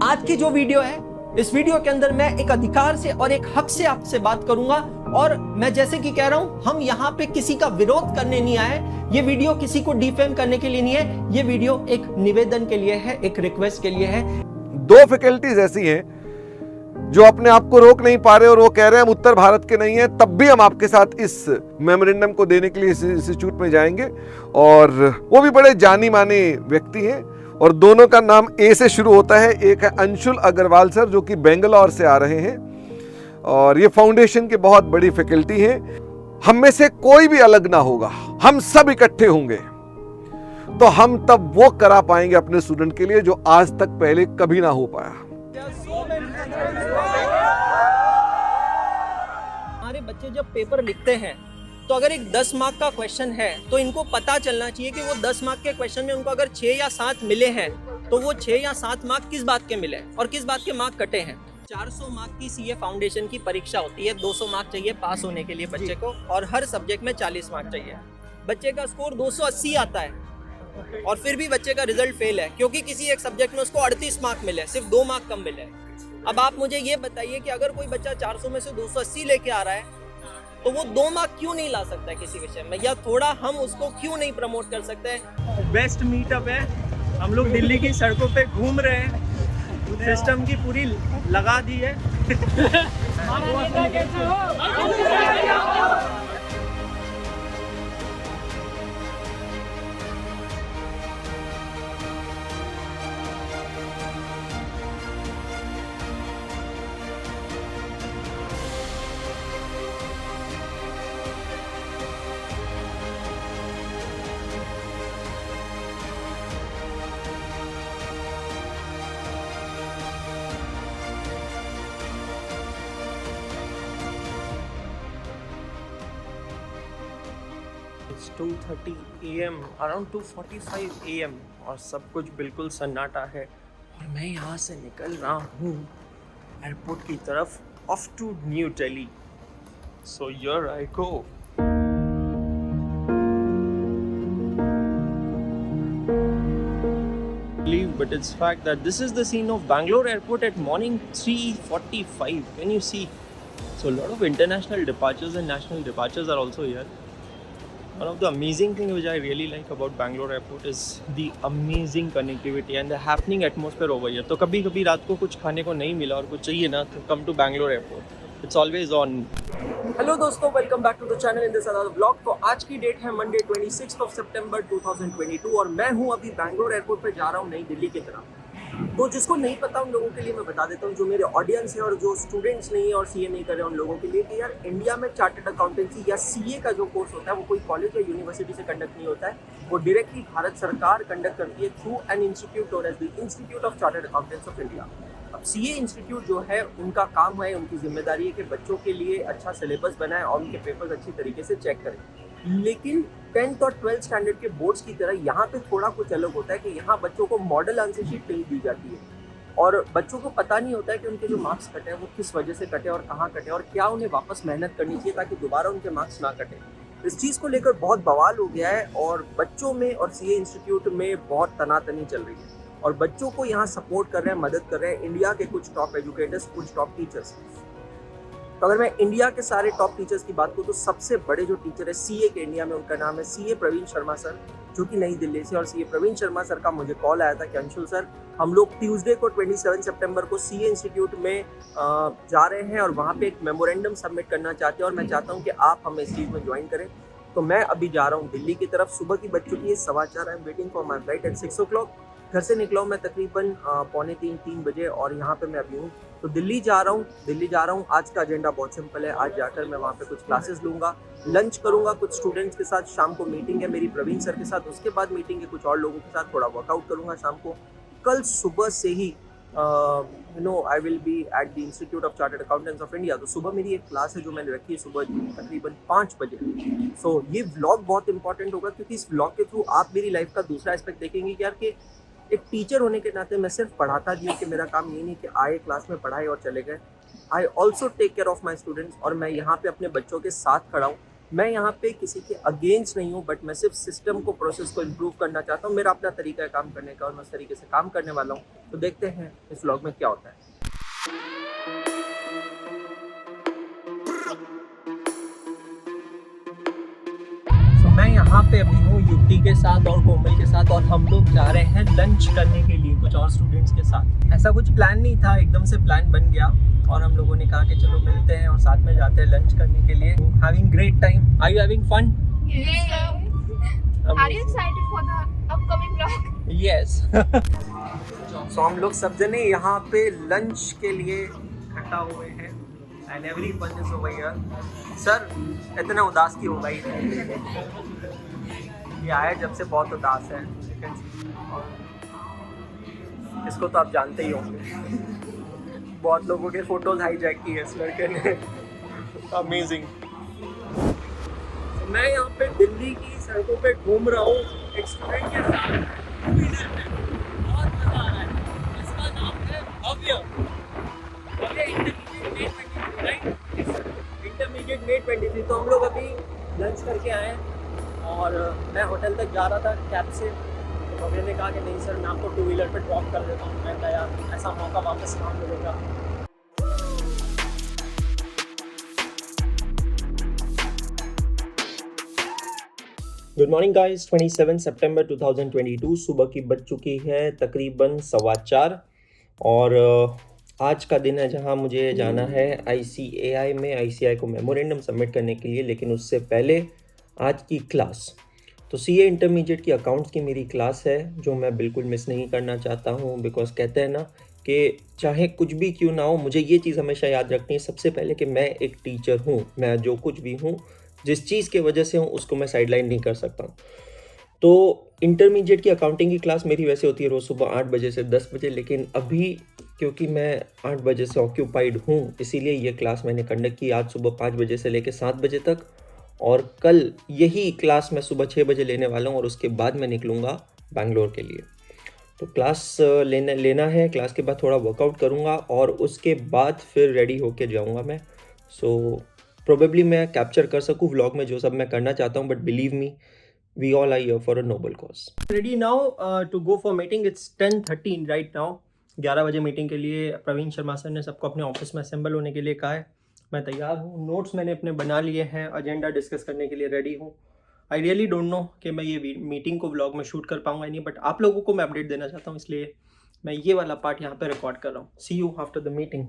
आज की जो वीडियो है, इस वीडियो के अंदर मैं एक अधिकार से और एक हक से आपसे बात करूंगा। और मैं जैसे कि कह रहा हूं, हम यहाँ पे किसी का विरोध करने नहीं आए। ये वीडियो किसी को डिफेम करने के लिए नहीं है, ये वीडियो एक निवेदन के लिए है, एक रिक्वेस्ट के लिए है। दो फैकल्टीज ऐसी हैं जो अपने आप को रोक नहीं पा रहे और वो कह रहे हैं हम उत्तर भारत के नहीं हैं, तब भी हम आपके साथ इस मेमोरेंडम को देने के लिए इस इंस्टीट्यूट में जाएंगे। और वो भी बड़े जानी माने व्यक्ति हैं और दोनों का नाम ए से शुरू होता है। एक है अंशुल अग्रवाल सर जो कि बेंगलोर से आ रहे हैं और ये फाउंडेशन की बहुत बड़ी फैकल्टी है। हम में से कोई भी अलग ना होगा, हम सब इकट्ठे होंगे तो हम तब वो करा पाएंगे अपने स्टूडेंट के लिए जो आज तक पहले कभी ना हो पाया। हमारे बच्चे जब पेपर लिखते हैं तो अगर एक 10 मार्क का क्वेश्चन है तो इनको पता चलना चाहिए कि वो 10 मार्क के क्वेश्चन में उनको अगर 6 या 7 मिले हैं तो वो 6 या 7 मार्क किस बात के मिले और किस बात के मार्क कटे हैं। 400 मार्क की सीए फाउंडेशन की परीक्षा होती है, 200 मार्क चाहिए पास होने के लिए बच्चे को और हर सब्जेक्ट में 40 मार्क चाहिए। बच्चे का स्कोर 280 आता है और फिर भी बच्चे का रिजल्ट फेल है क्योंकि किसी एक सब्जेक्ट में उसको 38 मार्क मिले, सिर्फ 2 मार्क कम मिले। अब आप मुझे ये बताइए कि अगर कोई बच्चा 400 में से 280 लेके आ रहा है तो वो 2 मार्क क्यों नहीं ला सकता है किसी विषय में, या थोड़ा हम उसको क्यों नहीं प्रमोट कर सकते हैं। बेस्ट मीटअप है, हम लोग दिल्ली की सड़कों पे घूम रहे हैं, सिस्टम की पूरी लगा दी है। It's 2:30 AM, around 2:45 AM और सब कुछ बिल्कुल सन्नाटा है और मैं यहाँ से निकल रहा हूँ एयरपोर्ट की तरफ, off to New Delhi. So here I go. But it's fact that this is the scene of Bangalore airport at morning 3:45. Can you see? So a lot of international departures and national departures are also here. One of the amazing things which I really like about Bangalore airport is the amazing connectivity and the happening atmosphere over here. तो कभी कभी रात को कुछ खाने को नहीं मिला और कुछ चाहिए ना तो come to Bangalore airport. It's always on. Hello दोस्तों, welcome back to the channel in this another vlog. तो आज की डेट है मंडे 26 सितंबर 2022 और मैं हूं अभी बैंगलोर एयरपोर्ट पे जा रहा हूं नई दिल्ली की तरफ। तो जिसको नहीं पता उन लोगों के लिए मैं बता देता हूं, जो मेरे ऑडियंस है और जो स्टूडेंट्स नहीं है और सीए नहीं कर रहे हैं उन लोगों के लिए, कि यार इंडिया में चार्टर्ड अकाउंटेंसी या सीए का जो कोर्स होता है वो कोई कॉलेज या यूनिवर्सिटी से कंडक्ट नहीं होता है, वो डायरेक्टली भारत सरकार कंडक्ट करती है through an institute known as the Institute of Chartered Accountants of India. अब सीए इंस्टीट्यूट जो है उनका काम है, उनकी जिम्मेदारी है कि बच्चों के लिए अच्छा सिलेबस बनाए और उनके पेपर्स अच्छी तरीके से चेक करें। लेकिन 10th और 12th स्टैंडर्ड के बोर्ड्स की तरह यहाँ पे थोड़ा कुछ अलग होता है कि यहाँ बच्चों को मॉडल आंसर शीट नहीं दी जाती है और बच्चों को पता नहीं होता है कि उनके जो मार्क्स कटे हैं वो किस वजह से कटे और कहाँ कटे और क्या उन्हें वापस मेहनत करनी चाहिए ताकि दोबारा उनके मार्क्स ना कटे। इस चीज़ को लेकर बहुत बवाल हो गया है और बच्चों में और सीए इंस्टीट्यूट में बहुत तनातनी चल रही है और बच्चों को यहाँ सपोर्ट कर रहे हैं, मदद कर रहे हैं इंडिया के कुछ टॉप एजुकेटर्स, कुछ टॉप टीचर्स। तो अगर मैं इंडिया के सारे टॉप टीचर्स की बात करूँ तो सबसे बड़े जो टीचर है सीए के इंडिया में, उनका नाम है सीए प्रवीण शर्मा सर, जो कि नई दिल्ली से। और सीए प्रवीण शर्मा सर का मुझे कॉल आया था कि अंशुल सर, हम लोग ट्यूसडे को 27 सितंबर को सीए इंस्टीट्यूट में जा रहे हैं और वहाँ पे एक मेमोरेंडम सबमिट करना चाहते हैं और मैं चाहता हूँ कि आप हमें इस चीज़ में ज्वाइन करें। तो मैं अभी जा रहा हूँ दिल्ली की तरफ। सुबह की बज चुकी है 4:15। I am waiting for my flight eight 6 o'clock। घर से निकला हूँ मैं तकरीबन 2:45-3 बजे और यहाँ पे मैं अभी हूँ। तो दिल्ली जा रहा हूँ। आज का एजेंडा बहुत सिंपल है। आज जाकर मैं वहाँ पे कुछ क्लासेस लूँगा, लंच करूँगा कुछ स्टूडेंट्स के साथ, शाम को मीटिंग है मेरी प्रवीण सर के साथ, उसके बाद मीटिंग है कुछ और लोगों के साथ, थोड़ा वर्कआउट करूँगा शाम को। कल सुबह से ही I will be at the Institute of Chartered Accountants of India. तो सुबह मेरी एक क्लास है जो मैंने रखी है सुबह तकरीबन 5 बजे। सो ये व्लॉग बहुत इंपॉर्टेंट होगा क्योंकि इस व्लॉग के थ्रू आप मेरी लाइफ का दूसरा एस्पेक्ट देखेंगे कि यार कि एक टीचर होने के नाते मैं सिर्फ पढ़ाता नहीं हूँ कि मेरा काम ये नहीं कि आए क्लास में पढ़ाए और चले गए। I also take care of my students और मैं यहाँ पे अपने बच्चों के साथ खड़ा हूँ। मैं यहाँ पे किसी के अगेंस्ट नहीं हूँ, बट मैं सिर्फ सिस्टम को, प्रोसेस को इम्प्रूव करना चाहता हूँ। मेरा अपना तरीका है काम करने का और मैं उस तरीके से काम करने वाला हूँ। तो देखते हैं इस व्लॉग में क्या होता है। मैं यहाँ पे अभी हूँ युक्ति के साथ और कोमल के साथ, और हम लोग जा रहे हैं लंच करने के लिए कुछ और स्टूडेंट्स के साथ। ऐसा कुछ प्लान नहीं था, एकदम से प्लान बन गया और हम लोगों ने कहा कि चलो मिलते हैं और साथ में जाते हैं लंच करने के लिए। Having great time. Are you having fun? Are you excited for the upcoming vlog? Yes. So हम लोग सब जने यहाँ पे लंच के लिए इकट्ठा हुए हैं and everyone is over here. Sir इतना उदास क्यों हो भाई? ये आया जब से बहुत उदास है। इसको तो आप जानते ही होंगे, बहुत लोगों के फोटोज हाईजैक की है इस लड़के ने। अमेजिंग। मैं यहाँ पे दिल्ली की सड़कों पे घूम रहा हूँ एक स्टूडेंट के साथ, बहुत मजा आ रहा है। इसका नाम है भव्य। इंटरमीडिएट में 23। तो हम लोग अभी लंच करके आए हैं और मैं होटल तक जा रहा था कैब से। तो भव्य ने कहा कि नहीं सर मैं आपको 2 व्हीलर पे ड्रॉप कर देता हूँ। मैं कहा यार ऐसा मौका वापस कहाँ मिलेगा। Good morning guys. 27 सितंबर 2022 सुबह की बज चुकी है तकरीबन 4:15 और आज का दिन है जहां मुझे जाना है ICAI में ICAI को मेमोरेंडम सबमिट करने के लिए। लेकिन उससे पहले आज की क्लास, तो CA इंटरमीडिएट की अकाउंट्स की मेरी क्लास है जो मैं बिल्कुल मिस नहीं करना चाहता हूं। बिकॉज कहते हैं ना कि चाहे कुछ भी क्यों ना हो, मुझे ये चीज़ हमेशा याद रखनी है सबसे पहले कि मैं एक टीचर हूँ। मैं जो कुछ भी हूँ, जिस चीज़ के वजह से हूँ, उसको मैं साइडलाइन नहीं कर सकता हूँ। तो इंटरमीडिएट की अकाउंटिंग की क्लास मेरी वैसे होती है रोज़ सुबह 8 बजे से 10 बजे, लेकिन अभी क्योंकि मैं 8 बजे से ऑक्यूपाइड हूँ इसीलिए ये क्लास मैंने कंडक्ट की आज सुबह 5 बजे से लेकर 7 बजे तक। और कल यही क्लास मैं सुबह 6 बजे लेने वाला हूँ और उसके बाद मैं निकलूँगा बैंगलोर के लिए। तो क्लास लेना है, क्लास के बाद थोड़ा वर्कआउट करूँगा और उसके बाद फिर रेडी होके जाऊँगा मैं। सो प्रोबेबली मैं कैप्चर कर सकूँ व्लॉग में जो सब मैं करना चाहता हूँ, but believe me we all are here for a noble cause. Ready now to go for meeting. It's 10:13 right now. 11 बजे मीटिंग के लिए प्रवीण शर्मा सर ने सबको अपने ऑफिस में असेंबल होने के लिए कहा है। मैं तैयार हूँ, नोट्स मैंने अपने बना लिए हैं, एजेंडा डिस्कस करने के लिए रेडी हूँ। आई रियली डोंट नो कि मैं ये मीटिंग को व्लॉग में शूट कर पाऊँगा नहीं, बट आप लोगों को मैं अपडेट देना चाहता हूँ, इसलिए मैं ये वाला पार्ट यहाँ पे रिकॉर्ड कर रहा हूँ। See you after the meeting.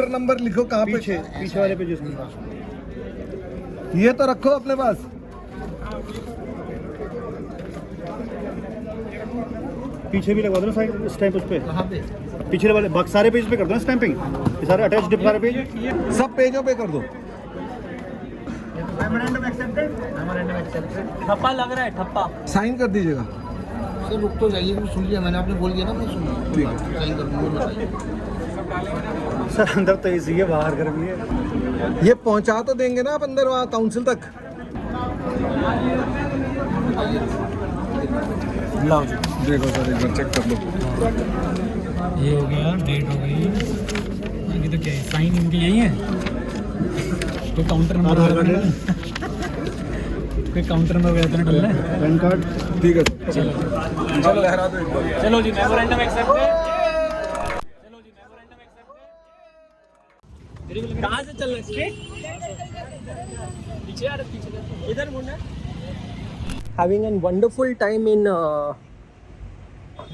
Number लिखो कहाँ पे? पीछे वाले पेज में। ये तो रखो अपने पास। पीछे भी लगवा दो ना साइड स्टैंप उस पे। कहाँ पे? पीछे वाले बाकी सारे पेज पे कर दो ना स्टैंपिंग। ये सारे अटैच्ड सारे पेज सब पेजों पे कर दो। ठप्पा लग रहा है, ठप्पा। साइन कर दीजिएगा। सर रुक तो जाइए, सुन लिया मैंने, आपने बोल दिया ना, मैं सुन ठीक है। साइन कर दूंगा। सर अंदर तो एसी है, बाहर गर्मी है। ये पहुंचा तो देंगे ना आप अंदर वहाँ काउंसिल तक? लाओ जी, देखो सर एक बार चेक कर लो। ये हो गया, डेट हो गई। आगे तो क्या है, साइन इनके यही है। कोई काउंटर नंबर आधार कार्ड है, कोई काउंटर नंबर वगैरह तो नहीं डलना है। Pan card. ठीक है सर, चलो लहरा दो एक बार। चलो जी, मेमोरेंडम एक्सेप्ट है। कहाँ से चलना? स्ट्रेट पीछे यार, पीछे इधर मुड़ना। Having an wonderful time in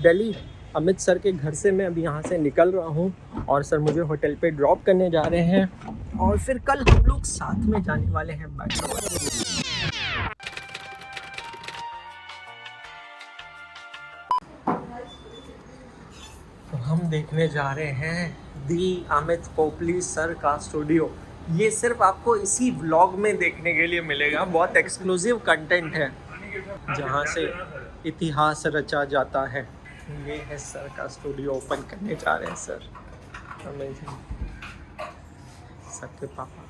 Delhi. Amit sir के घर से मैं अभी यहाँ से निकल रहा हूँ और सर मुझे होटल पे ड्रॉप करने जा रहे हैं और फिर कल हम लोग साथ में जाने वाले हैं बैंगलोर। तो हम देखने जा रहे हैं दी अमित पोपली सर का स्टूडियो। ये सिर्फ आपको इसी व्लॉग में देखने के लिए मिलेगा, बहुत एक्सक्लूसिव कंटेंट है जहाँ से इतिहास रचा जाता है। ये है सर का स्टूडियो, ओपन करने जा रहे हैं सर। अमेजिंग। सर के पापा।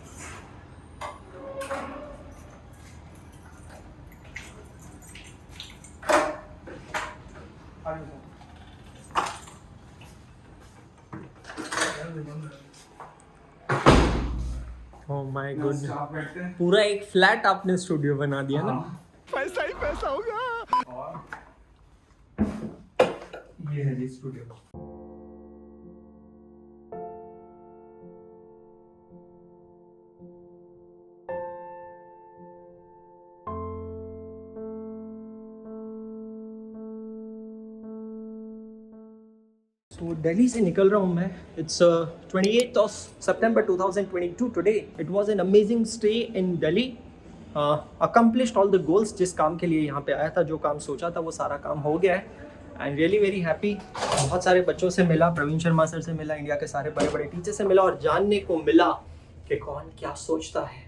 ओह माय गॉड, पूरा एक फ्लैट आपने स्टूडियो बना दिया ना। पैसा ही पैसा होगा। ये है जी स्टूडियो। So दिल्ली से निकल रहा हूँ मैं। It's 28th of September 2022 today. It was an amazing stay in Delhi. Accomplished all the goals जिस काम के लिए यहाँ पे आया था, जो काम सोचा था वो सारा काम हो गया है। I'm really very happy. बहुत सारे बच्चों से मिला, प्रवीण शर्मा सर से मिला, इंडिया के सारे बड़े बड़े टीचर से मिला और जानने को मिला कि कौन क्या सोचता है।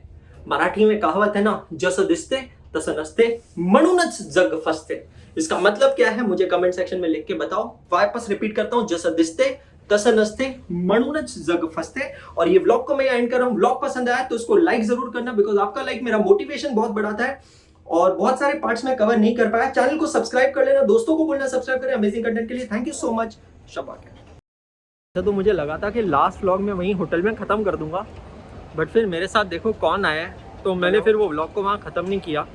मराठी में कहावत है ना, जसं दिसते तसं नसते, म्हणूनच जग फसते। इसका मतलब क्या है मुझे कमेंट सेक्शन में लिख के बताओ। वापस रिपीट करता हूँ, जसं दिसते तसं नसते, म्हणूनच जग फसते। और ये व्लॉग को मैं एंड कर रहा हूँ। व्लॉग पसंद आया तो उसको लाइक जरूर करना, बिकॉज आपका लाइक मेरा मोटिवेशन बहुत बढ़ाता है। और बहुत सारे पार्ट्स में कवर नहीं कर पाया। चैनल को सब्सक्राइब कर लेना, दोस्तों को बोलना सब्सक्राइब करें अमेजिंग कंटेंट के लिए। Thank you so much. Shaba के तो मुझे लगा था कि लास्ट व्लॉग में वहीं होटल में ख़त्म कर दूंगा, बट फिर मेरे साथ देखो कौन आया है, तो मैंने फिर वो व्लॉग को वहाँ ख़त्म नहीं किया।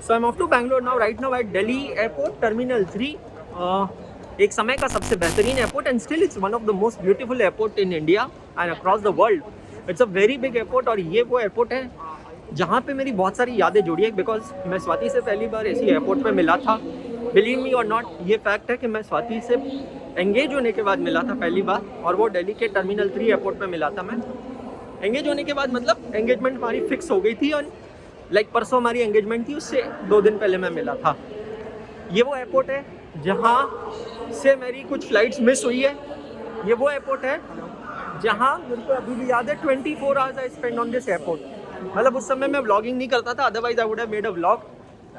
So I am off to Bangalore now, right now at Delhi airport terminal 3। एक समय का सबसे बेहतरीन airport and still it's one of the most beautiful airport in India and across the world. It's a very big airport और ये वो airport है जहाँ पे मेरी बहुत सारी यादें जुड़ी है, बिकॉज मैं स्वाति से पहली बार इसी एयरपोर्ट पे मिला था। बिलीव मी और नॉट, ये फैक्ट है कि मैं स्वाति से एंगेज होने के बाद मिला था पहली बार, और वो दिल्ली के टर्मिनल 3 एयरपोर्ट पे मिला था मैं। एंगेज होने के बाद मतलब एंगेजमेंट हमारी फिक्स हो गई थी और लाइक परसों हमारी एंगेजमेंट थी, उससे 2 दिन पहले मैं मिला था। ये वो एयरपोर्ट है जहाँ से मेरी कुछ फ्लाइट्स मिस हुई है। ये वो एयरपोर्ट है जहाँ मेरे को अभी भी याद है 24 hours I spend on this airport. मतलब उस समय मैं व्लॉगिंग नहीं करता था, otherwise I would have made a vlog.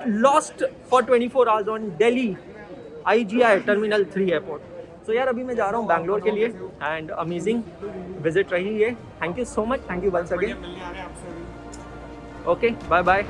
Lost for 24 hours on Delhi IGI terminal 3 airport. So यार अभी मैं जा रहा हूँ बैंगलोर के लिए एंड अमेजिंग विजिट रही है। Thank you so much, thank you once again. Okay, bye bye.